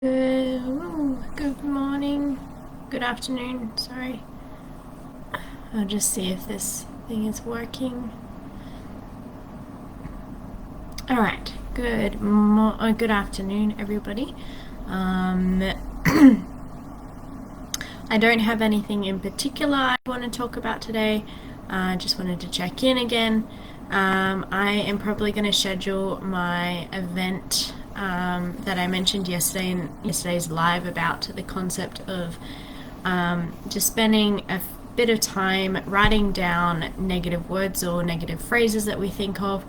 Good morning, good afternoon, sorry. I'll just see if this thing is working. Alright, good afternoon, everybody. I don't have anything in particular I want to talk about today. I just wanted to check in again. I am probably going to schedule my event that I mentioned yesterday in yesterday's live about the concept of just spending a bit of time writing down negative words or negative phrases that we think of,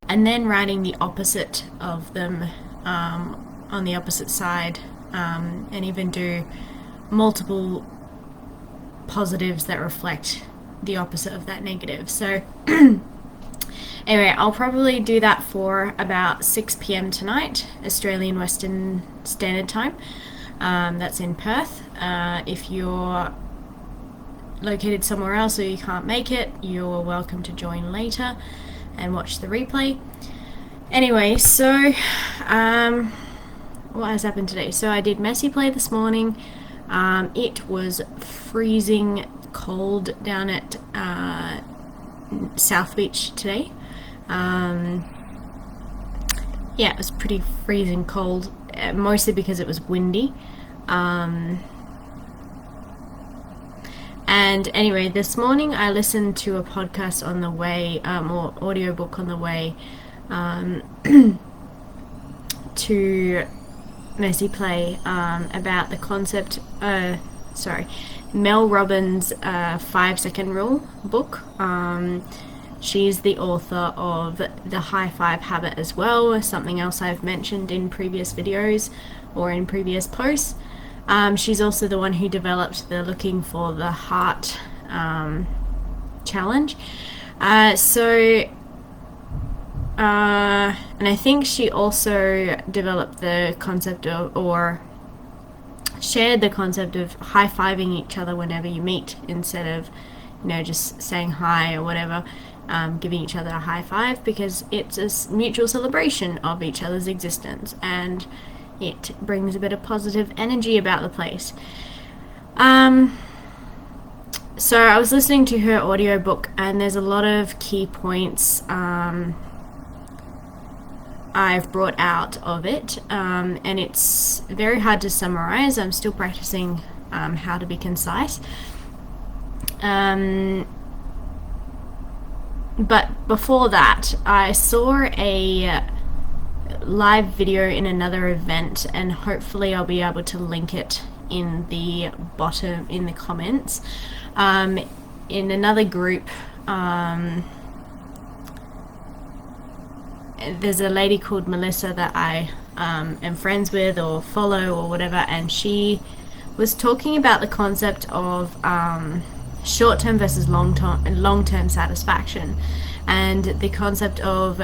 and then writing the opposite of them on the opposite side, and even do multiple positives that reflect the opposite of that negative. So anyway, I'll probably do that for about 6 p.m. tonight, Australian Western Standard Time. That's in Perth. If you're located somewhere else or you can't make it, you're welcome to join later and watch the replay. Anyway, so what has happened today? So I did messy play this morning. It was freezing cold down at South Beach today. Yeah, it was pretty freezing cold, mostly because it was windy. And anyway, this morning I listened to a podcast on the way, or audiobook on the way to Messy Play, about the concept, Mel Robbins' 5-second rule book. She's the author of The High Five Habit as well, something else I've mentioned in previous videos or in previous posts. She's also the one who developed the Looking for the Heart challenge. And I think she also developed the concept of, or shared the concept of high-fiving each other whenever you meet, instead of, just saying hi or whatever. Giving each other a high five, because it's a mutual celebration of each other's existence, and it brings a bit of positive energy about the place. So I was listening to her audiobook, and there's a lot of key points I've brought out of it, and it's very hard to summarize. I'm still practicing how to be concise. But before that, I saw a live video in another event, and hopefully I'll be able to link it in the bottom, in the comments. In another group, there's a lady called Melissa that I am friends with or follow or whatever, and she was talking about the concept of short-term versus long-term satisfaction, and the concept of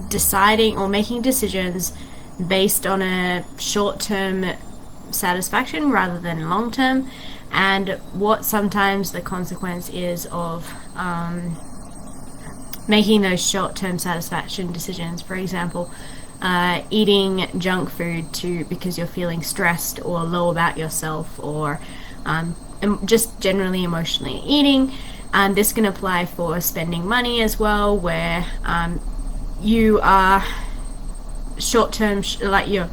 deciding or making decisions based on a short-term satisfaction rather than long-term, and what sometimes the consequence is of making those short-term satisfaction decisions. For example, eating junk food because you're feeling stressed or low about yourself, or just generally emotionally eating. This can apply for spending money as well, where you are short-term, like you're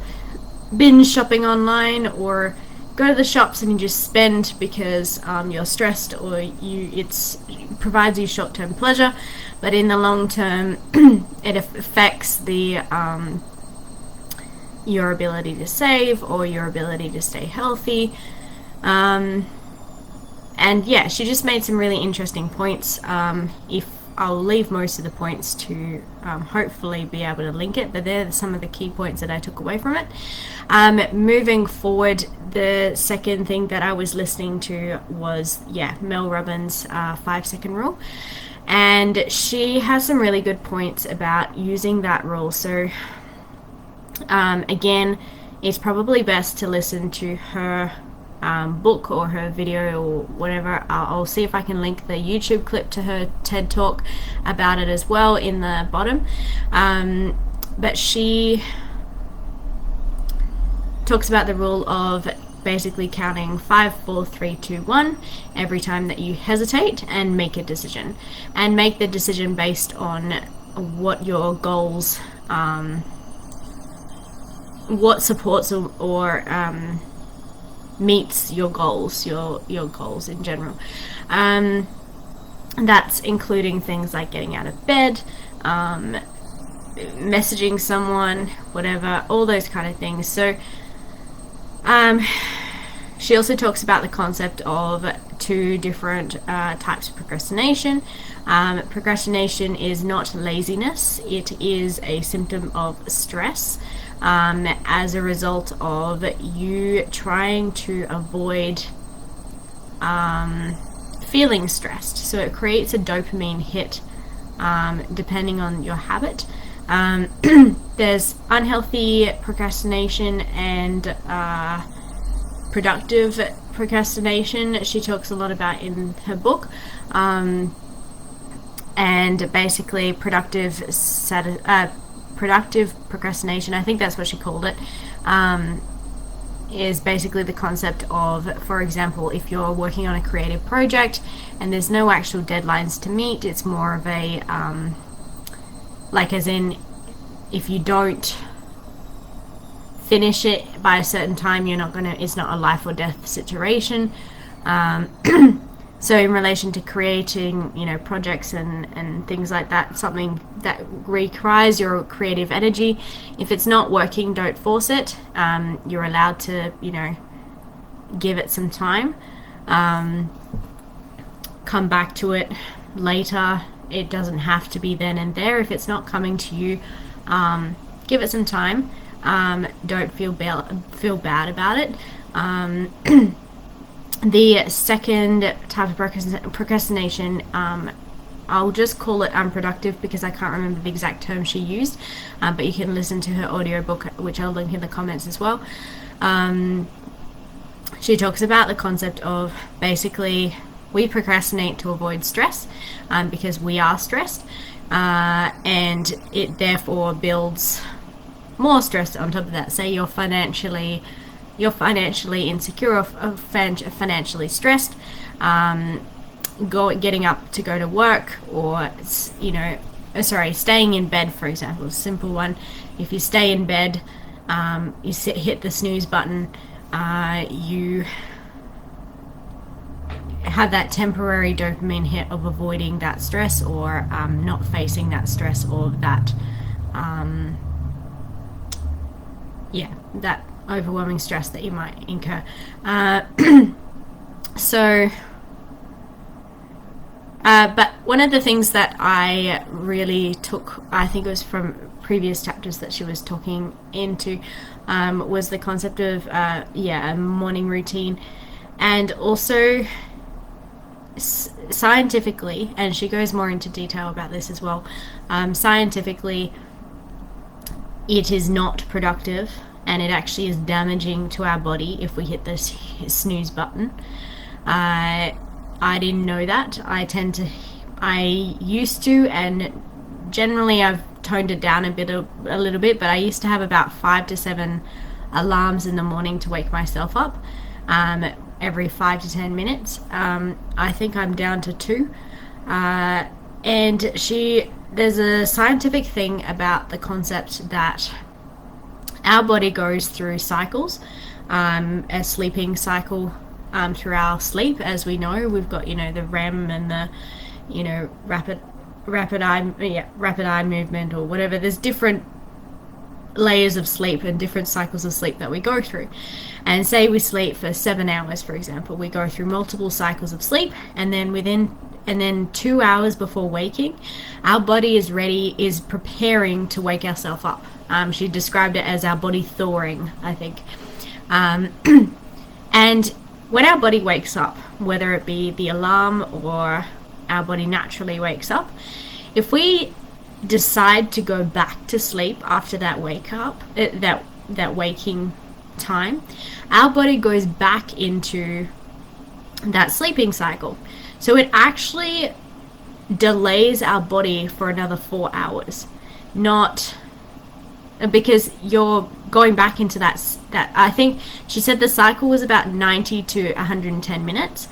binge shopping online, or go to the shops and you just spend because you're stressed, or it provides you short-term pleasure, but in the long term it affects your ability to save or your ability to stay healthy. And yeah, she just made some really interesting points. If I'll leave most of the points to hopefully be able to link it, but they're some of the key points that I took away from it. Moving forward, the second thing that I was listening to was, Mel Robbins' 5-second rule. And she has some really good points about using that rule. So again, it's probably best to listen to her book or her video or whatever. I'll see if I can link the YouTube clip to her TED Talk about it as well in the bottom. But she talks about the rule of basically counting 5, 4, 3, 2, 1 every time that you hesitate and make a decision. And make the decision based on what your goals, what supports or meets your goals, your goals in general. That's including things like getting out of bed, messaging someone, whatever, all those kind of things. So she also talks about the concept of 2 different types of procrastination. Procrastination is not laziness, it is a symptom of stress as a result of you trying to avoid feeling stressed. So it creates a dopamine hit depending on your habit. There's unhealthy procrastination and productive procrastination. She talks a lot about in her book. And basically productive procrastination, I think that's what she called it, is basically the concept of, for example, if you're working on a creative project and there's no actual deadlines to meet, it's more of a like, as in, if you don't finish it by a certain time, it's not a life or death situation. So in relation to creating, projects and things like that, something that requires your creative energy, if it's not working, don't force it. You're allowed to, give it some time. Come back to it later. It doesn't have to be then and there. If it's not coming to you, give it some time. Don't feel bad about it. The second type of procrastination, I'll just call it unproductive because I can't remember the exact term she used, but you can listen to her audiobook, which I'll link in the comments as well. She talks about the concept of basically we procrastinate to avoid stress because we are stressed, and it therefore builds more stress on top of that. Say you're financially insecure or financially stressed, getting up to go to work, or staying in bed, for example, a simple one. If you stay in bed, you hit the snooze button, you have that temporary dopamine hit of avoiding that stress, or not facing that stress, or that that overwhelming stress that you might incur. But one of the things that I really took, I think it was from previous chapters that she was talking into, was the concept of a morning routine, and also scientifically, and she goes more into detail about this as well, scientifically it is not productive, and it actually is damaging to our body if we hit this snooze button. I didn't know that. I used to, and generally I've toned it down a little bit, but I used to have about 5 to 7 alarms in the morning to wake myself up, every 5 to 10 minutes. I think I'm down to 2. And there's a scientific thing about the concept that our body goes through cycles, a sleeping cycle through our sleep. As we know, we've got the REM and the rapid eye movement, or whatever. There's different layers of sleep and different cycles of sleep that we go through. And say we sleep for 7 hours, for example, we go through multiple cycles of sleep, and then 2 hours before waking, our body is preparing to wake ourselves up. She described it as our body thawing, I think. And when our body wakes up, whether it be the alarm or our body naturally wakes up, if we decide to go back to sleep after that that waking time, our body goes back into that sleeping cycle. So it actually delays our body for another 4 hours, not because you're going back into that I think she said the cycle was about 90 to 110 minutes.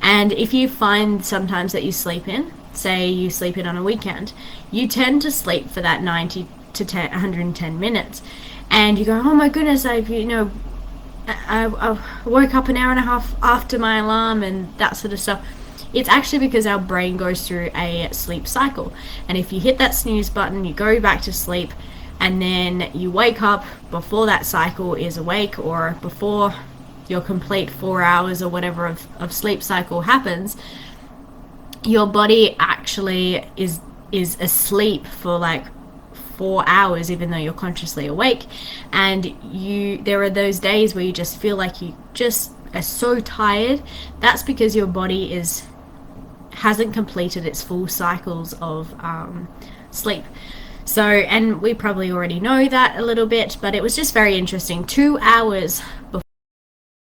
And if you find sometimes that you sleep in, say you sleep in on a weekend, you tend to sleep for that 90 to 110 minutes, and you go, oh my goodness, I woke up an hour and a half after my alarm and that sort of stuff. It's actually because our brain goes through a sleep cycle, and if you hit that snooze button, you go back to sleep, and then you wake up before that cycle is awake, or before your complete 4 hours or whatever of sleep cycle happens, your body actually is asleep for like 4 hours, even though you're consciously awake. And there are those days where you just feel like you just are so tired. That's because your body hasn't completed its full cycles of sleep. So, and we probably already know that a little bit, but it was just very interesting. 2 hours before